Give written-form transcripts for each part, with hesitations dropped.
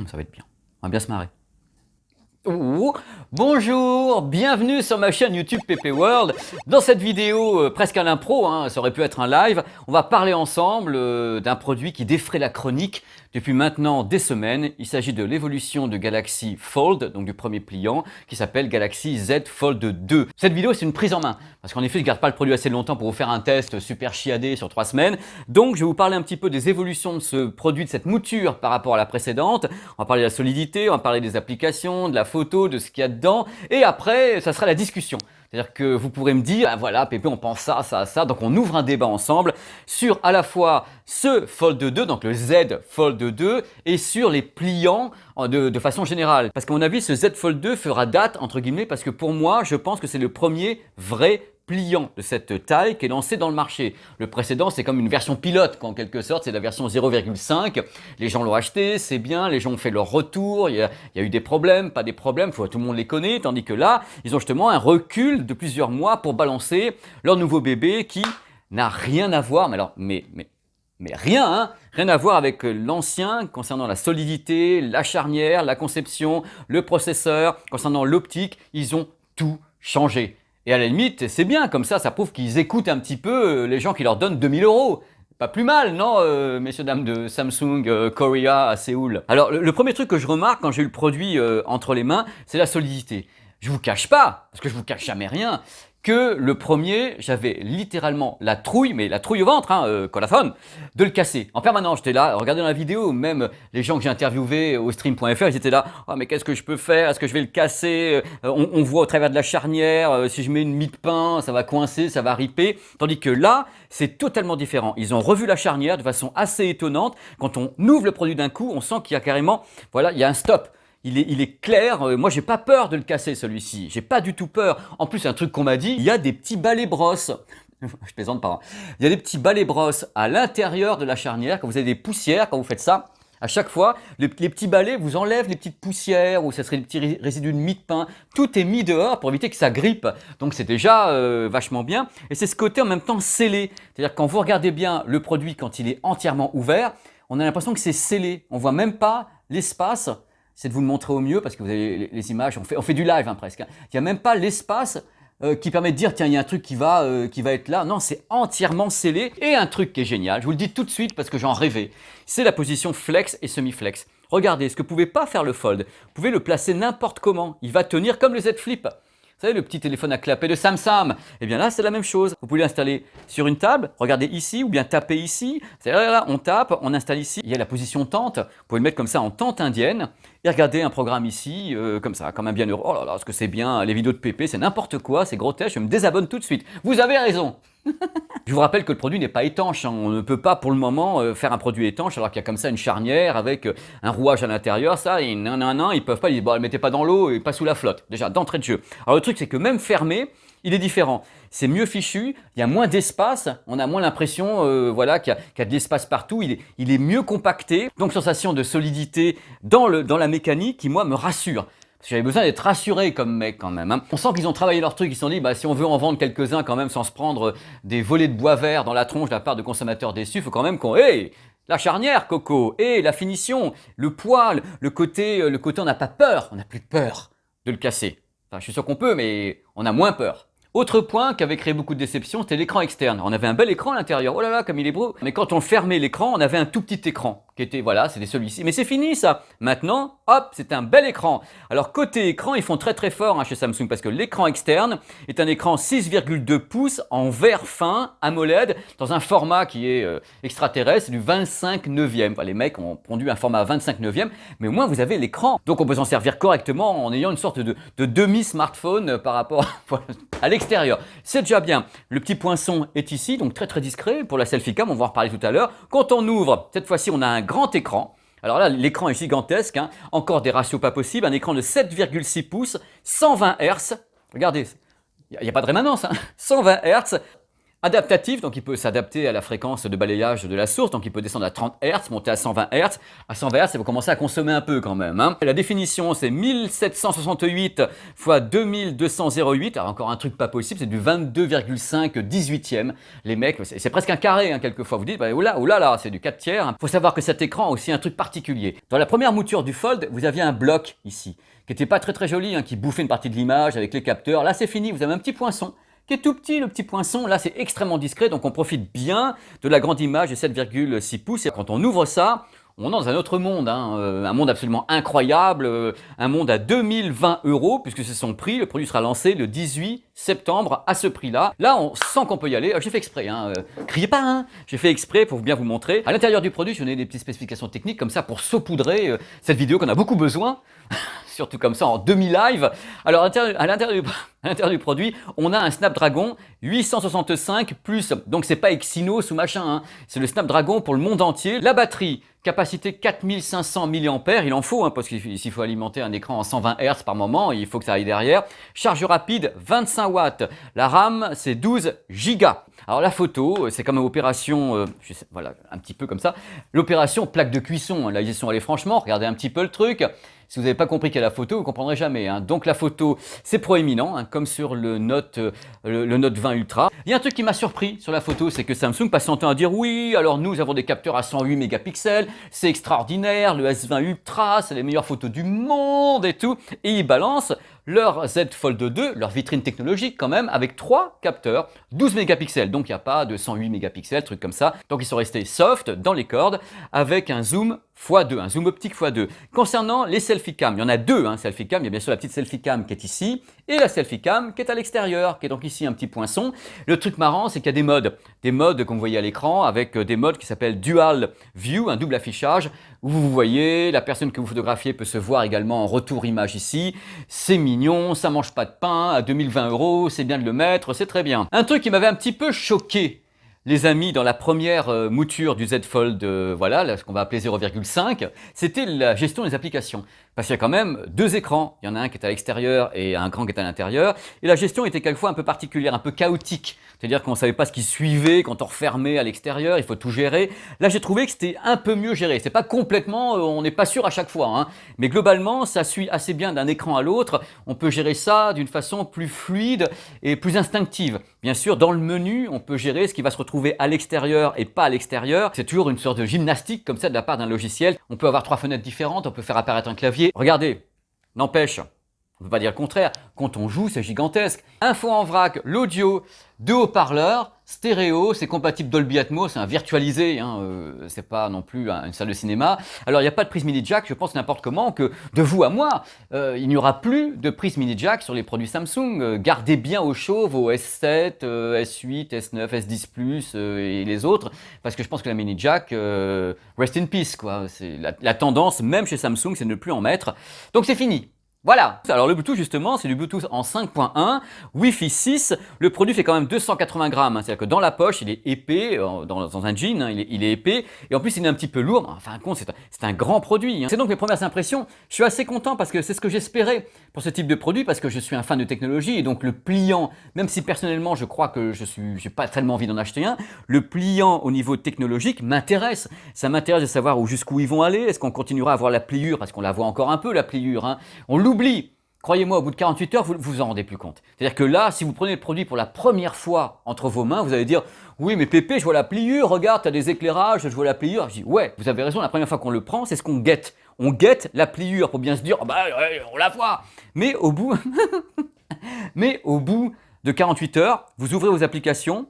Ça va être bien. On va bien se marrer. Ouh, bonjour, bienvenue sur ma chaîne YouTube PP World. Dans cette vidéo, presque à l'impro, ça aurait pu être un live, on va parler ensemble d'un produit qui défraie la chronique depuis maintenant des semaines. Il s'agit de l'évolution de Galaxy Fold, donc du premier pliant, qui s'appelle Galaxy Z Fold 2. Cette vidéo, c'est une prise en main, parce qu'en effet, je ne garde pas le produit assez longtemps pour vous faire un test super chiadé sur 3 semaines. Donc, je vais vous parler un petit peu des évolutions de ce produit, de cette mouture par rapport à la précédente. On va parler de la solidité, on va parler des applications, de la photo, de ce qu'il y a dedans. Et après, ça sera la discussion. C'est-à-dire que vous pourrez me dire, ah voilà, Pépé, on pense ça. Donc on ouvre un débat ensemble sur à la fois ce Fold 2, donc le Z Fold 2, et sur les pliants de façon générale. Parce qu'à mon avis, ce Z Fold 2 fera date, entre guillemets, parce que pour moi, je pense que c'est le premier vrai pliant de cette taille qui est lancé dans le marché. Le précédent, c'est comme une version pilote, en quelque sorte, c'est la version 0,5. Les gens l'ont acheté, c'est bien, les gens ont fait leur retour, il y a eu des problèmes, pas des problèmes, tout le monde les connaît, tandis que là, ils ont justement un recul de plusieurs mois pour balancer leur nouveau bébé qui n'a rien à voir, mais rien, rien à voir avec l'ancien concernant la solidité, la charnière, la conception, le processeur, concernant l'optique, ils ont tout changé. Et à la limite, c'est bien, comme ça prouve qu'ils écoutent un petit peu les gens qui leur donnent 2000 €. Pas plus mal, non, messieurs, dames de Samsung Korea à Séoul. Alors, le premier truc que je remarque quand j'ai eu le produit entre les mains, c'est la solidité. Je vous cache pas, parce que je vous cache jamais rien, que le premier, j'avais littéralement la trouille, mais la trouille au ventre, colophone, de le casser. En permanence, j'étais là, regardez dans la vidéo, même les gens que j'ai interviewés au stream.fr, ils étaient là, oh mais qu'est-ce que je peux faire, est-ce que je vais le casser, on voit au travers de la charnière, si je mets une mie de pain, ça va coincer, ça va riper. Tandis que là, c'est totalement différent. Ils ont revu la charnière de façon assez étonnante. Quand on ouvre le produit d'un coup, on sent qu'il y a carrément, voilà, il y a un stop. Il est clair, moi j'ai pas peur de le casser celui-ci, j'ai pas du tout peur. En plus, un truc qu'on m'a dit, il y a des petits balais brosses. Je plaisante pas. Il y a des petits balais brosses à l'intérieur de la charnière, quand vous avez des poussières, quand vous faites ça, à chaque fois, les petits balais vous enlèvent les petites poussières ou ça serait des petits résidus de mie de pain. Tout est mis dehors pour éviter que ça grippe. Donc c'est déjà vachement bien. Et c'est ce côté en même temps scellé. C'est-à-dire que quand vous regardez bien le produit quand il est entièrement ouvert, on a l'impression que c'est scellé. On voit même pas l'espace. C'est de vous le montrer au mieux parce que vous avez les images, on fait du live presque. Il n'y a même pas l'espace qui permet de dire tiens il y a un truc qui va être là. Non, c'est entièrement scellé. Et un truc qui est génial, je vous le dis tout de suite parce que j'en rêvais, c'est la position flex et semi-flex. Regardez, ce que ne pouvait pas faire le Fold, vous pouvez le placer n'importe comment. Il va tenir comme le Z Flip. Vous savez, le petit téléphone à clapet de Samsung, eh bien là, c'est la même chose. Vous pouvez l'installer sur une table, regardez ici, ou bien taper ici. C'est-à-dire là, on tape, on installe ici. Il y a la position tente. Vous pouvez le mettre comme ça en tente indienne. Et regardez un programme ici, comme ça, comme un bienheureux. Oh là là, ce que c'est bien, les vidéos de Pépé, c'est n'importe quoi, c'est grotesque, je me désabonne tout de suite. Vous avez raison. Je vous rappelle que le produit n'est pas étanche. On ne peut pas pour le moment faire un produit étanche alors qu'il y a comme ça une charnière avec un rouage à l'intérieur. Ça, ils peuvent pas. Ils disent, bon, ne mettez pas dans l'eau et pas sous la flotte. Déjà, d'entrée de jeu. Alors le truc, c'est que même fermé, il est différent. C'est mieux fichu, il y a moins d'espace, on a moins l'impression voilà, qu'il y a de l'espace partout, il est mieux compacté. Donc sensation de solidité dans la mécanique qui, moi, me rassure. Parce que j'avais besoin d'être rassuré comme mec quand même. On sent qu'ils ont travaillé leur truc, ils se sont dit si on veut en vendre quelques-uns quand même sans se prendre des volets de bois vert dans la tronche de la part de consommateurs déçus, il faut quand même qu'on... Hey, la charnière, Coco, et la finition, le poil, le côté on n'a pas peur, on n'a plus peur de le casser. Enfin, je suis sûr qu'on peut, mais on a moins peur. Autre point qui avait créé beaucoup de déception, c'était l'écran externe. On avait un bel écran à l'intérieur, oh là là, comme il est beau. Mais quand on fermait l'écran, on avait un tout petit écran, qui était, voilà, c'était celui-ci. Mais c'est fini ça. Maintenant, hop, c'est un bel écran. Alors côté écran, ils font très très fort chez Samsung, parce que l'écran externe est un écran 6,2 pouces en verre fin, AMOLED, dans un format qui est extraterrestre, c'est du 25 neuvième. Enfin, les mecs ont pondu un format 25 neuvième, mais au moins vous avez l'écran. Donc on peut s'en servir correctement en ayant une sorte de demi-smartphone par rapport à l'extérieur. C'est déjà bien. Le petit poinçon est ici, donc très très discret pour la selfie cam, on va en reparler tout à l'heure. Quand on ouvre, cette fois-ci on a un grand écran. Alors là, l'écran est gigantesque, encore des ratios pas possibles, un écran de 7,6 pouces, 120 Hz. Regardez, il n'y a pas de rémanence, 120 Hz. Adaptatif, donc il peut s'adapter à la fréquence de balayage de la source, donc il peut descendre à 30 Hz, monter à 120 Hz. À 120 Hz, ça va commencer à consommer un peu quand même. Hein. La définition, c'est 1768 x 2208. Alors encore un truc pas possible, c'est du 22,5 18e. Les mecs, c'est presque un carré hein, quelquefois. Vous dites, bah, oula là, c'est du 4 tiers. Il faut savoir que cet écran a aussi un truc particulier. Dans la première mouture du Fold, vous aviez un bloc ici, qui n'était pas très joli, hein, qui bouffait une partie de l'image avec les capteurs. Là, c'est fini, vous avez un petit poinçon qui est tout petit, le petit poinçon. Là, c'est extrêmement discret, donc on profite bien de la grande image de 7,6 pouces. Et quand on ouvre ça, on est dans un autre monde, hein, un monde absolument incroyable, un monde à 2020 €, puisque c'est son prix. Le produit sera lancé le 18 septembre à ce prix-là. Là, on sent qu'on peut y aller. J'ai fait exprès, hein, criez pas, hein, j'ai fait exprès pour bien vous montrer. À l'intérieur du produit, je donnais des petites spécifications techniques comme ça pour saupoudrer cette vidéo qu'on a beaucoup besoin. Surtout comme ça en demi-live. Alors à l'intérieur du produit, on a un Snapdragon 865 Plus. Donc c'est pas Exynos ou machin, hein. C'est le Snapdragon pour le monde entier. La batterie, capacité 4500 mAh, il en faut, hein, parce qu'il faut alimenter un écran en 120 Hz par moment, il faut que ça aille derrière. Charge rapide, 25 watts. La RAM, c'est 12 Go. Alors la photo, c'est comme une opération, voilà, un petit peu comme ça. L'opération plaque de cuisson, là ils y sont allés franchement, regardez un petit peu le truc. Si vous n'avez pas compris qu'il y a la photo, vous ne comprendrez jamais. Hein. Donc la photo, c'est proéminent, hein, comme sur le Note 20 Ultra. Il y a un truc qui m'a surpris sur la photo, c'est que Samsung passe son temps à dire oui, alors nous avons des capteurs à 108 mégapixels, c'est extraordinaire, le S20 Ultra, c'est les meilleures photos du monde et tout. Et ils balancent leur Z Fold 2, leur vitrine technologique quand même, avec 3 capteurs, 12 mégapixels. Donc il n'y a pas de 108 mégapixels, truc comme ça. Donc ils sont restés soft dans les cordes avec un zoom x2, un zoom optique x2. Concernant les selfie cam, il y en a deux, hein, selfie cam. Il y a bien sûr la petite selfie cam qui est ici et la selfie cam qui est à l'extérieur, qui est donc ici un petit poinçon. Le truc marrant, c'est qu'il y a des modes comme vous voyez à l'écran, avec des modes qui s'appellent Dual View, un double affichage, où vous voyez, la personne que vous photographiez peut se voir également en retour image ici. C'est mignon, ça mange pas de pain, à 2020 €, c'est bien de le mettre, c'est très bien. Un truc qui m'avait un petit peu choqué, les amis, dans la première mouture du Z Fold, voilà, là, ce qu'on va appeler 0,5, c'était la gestion des applications. Parce qu'il y a quand même deux écrans. Il y en a un qui est à l'extérieur et un grand qui est à l'intérieur. Et la gestion était quelquefois un peu particulière, un peu chaotique. C'est-à-dire qu'on ne savait pas ce qui suivait quand on refermait à l'extérieur, il faut tout gérer. Là, j'ai trouvé que c'était un peu mieux géré. C'est pas complètement, on n'est pas sûr à chaque fois. Hein. Mais globalement, ça suit assez bien d'un écran à l'autre. On peut gérer ça d'une façon plus fluide et plus instinctive. Bien sûr, dans le menu, on peut gérer ce qui va se retrouver à l'extérieur et pas à l'extérieur. C'est toujours une sorte de gymnastique comme ça de la part d'un logiciel. On peut avoir 3 fenêtres différentes, on peut faire apparaître un clavier. Regardez, n'empêche, on ne peut pas dire le contraire, quand on joue, c'est gigantesque. Info en vrac, l'audio, 2 haut-parleurs, stéréo, c'est compatible Dolby Atmos, c'est un virtualisé, hein, c'est pas non plus une salle de cinéma. Alors il n'y a pas de prise mini jack, je pense n'importe comment que de vous à moi, il n'y aura plus de prise mini jack sur les produits Samsung. Gardez bien au chaud vos S7, S8, S9, S10 Plus et les autres, parce que je pense que la mini jack, rest in peace, quoi. C'est la tendance, même chez Samsung, c'est de ne plus en mettre. Donc c'est fini. Voilà, alors le Bluetooth justement, c'est du Bluetooth en 5.1, Wi-Fi 6, le produit fait quand même 280 grammes, hein, c'est-à-dire que dans la poche il est épais, dans un jean, hein, il est épais, et en plus il est un petit peu lourd, enfin compte c'est un grand produit. Hein. C'est donc mes premières impressions, je suis assez content parce que c'est ce que j'espérais pour ce type de produit, parce que je suis un fan de technologie, et donc le pliant, même si personnellement je crois que j'ai pas tellement envie d'en acheter un, le pliant au niveau technologique m'intéresse, ça m'intéresse de savoir jusqu'où ils vont aller, est-ce qu'on continuera à avoir la pliure, parce qu'on la voit encore un peu la pliure, hein. On l'oublie. Croyez-moi, au bout de 48 heures, vous ne vous en rendez plus compte. C'est-à-dire que là, si vous prenez le produit pour la première fois entre vos mains, vous allez dire « Oui, mais Pépé, je vois la pliure, regarde, tu as des éclairages, je vois la pliure. » Je dis « Ouais, vous avez raison, la première fois qu'on le prend, c'est ce qu'on guette. On guette la pliure pour bien se dire oh, « Bah, ouais, on la voit !» Mais au bout de 48 heures, vous ouvrez vos applications,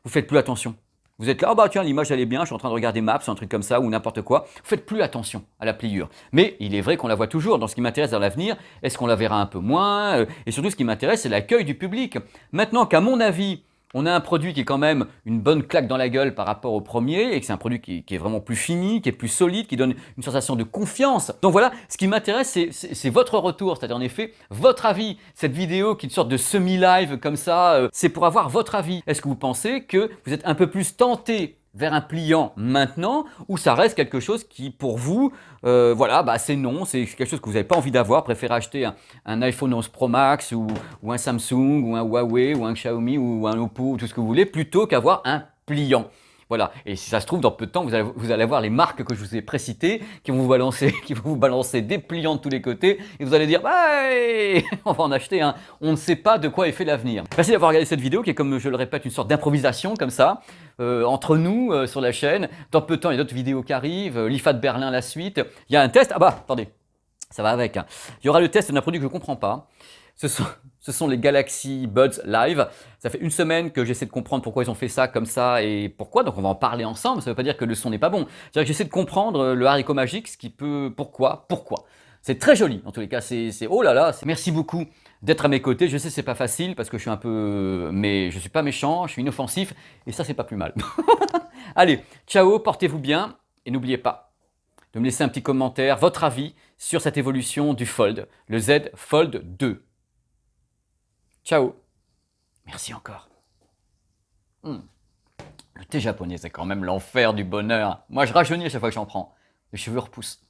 vous faites plus attention. Vous êtes là, oh bah tiens, l'image elle est bien, je suis en train de regarder Maps, un truc comme ça, ou n'importe quoi. Vous faites plus attention à la pliure. Mais il est vrai qu'on la voit toujours. Dans ce qui m'intéresse dans l'avenir, est-ce qu'on la verra un peu moins et surtout, ce qui m'intéresse, c'est l'accueil du public. Maintenant qu'à mon avis, on a un produit qui est quand même une bonne claque dans la gueule par rapport au premier et que c'est un produit qui est vraiment plus fini, qui est plus solide, qui donne une sensation de confiance. Donc voilà, ce qui m'intéresse, c'est votre retour, c'est-à-dire en effet votre avis. Cette vidéo qui est une sorte de semi-live comme ça, c'est pour avoir votre avis. Est-ce que vous pensez que vous êtes un peu plus tenté vers un pliant maintenant, ou ça reste quelque chose qui, pour vous, voilà, bah, c'est non, c'est quelque chose que vous n'avez pas envie d'avoir, préférez acheter un iPhone 11 Pro Max, ou un Samsung, ou un Huawei, ou un Xiaomi, ou un Oppo, ou tout ce que vous voulez, plutôt qu'avoir un pliant. Voilà, et si ça se trouve, dans peu de temps, vous allez voir les marques que je vous ai précitées qui vont vous balancer, qui vont vous balancer des pliants de tous les côtés, et vous allez dire, bah, hey, on va en acheter un. On ne sait pas de quoi est fait l'avenir. Merci d'avoir regardé cette vidéo qui est, comme je le répète, une sorte d'improvisation comme ça, entre nous sur la chaîne. Dans peu de temps, il y a d'autres vidéos qui arrivent, l'IFA de Berlin, la suite. Il y a un test, ah bah, attendez, ça va avec. Hein. Il y aura le test d'un produit que je ne comprends pas. Ce sont les Galaxy Buds Live. Ça fait une semaine que j'essaie de comprendre pourquoi ils ont fait ça comme ça et pourquoi. Donc on va en parler ensemble. Ça ne veut pas dire que le son n'est pas bon. C'est-à-dire que j'essaie de comprendre le haricot magique, ce qui peut... Pourquoi. C'est très joli. En tous les cas, c'est oh là là. Merci beaucoup d'être à mes côtés. Je sais que c'est pas facile parce que je suis un peu... Mais je suis pas méchant, je suis inoffensif. Et ça, c'est pas plus mal. Allez, ciao, portez-vous bien. Et n'oubliez pas de me laisser un petit commentaire, votre avis sur cette évolution du Fold, le Z Fold 2. Ciao. Merci encore. Le thé japonais, c'est quand même l'enfer du bonheur. Moi, je rajeunis à chaque fois que j'en prends. Les cheveux repoussent.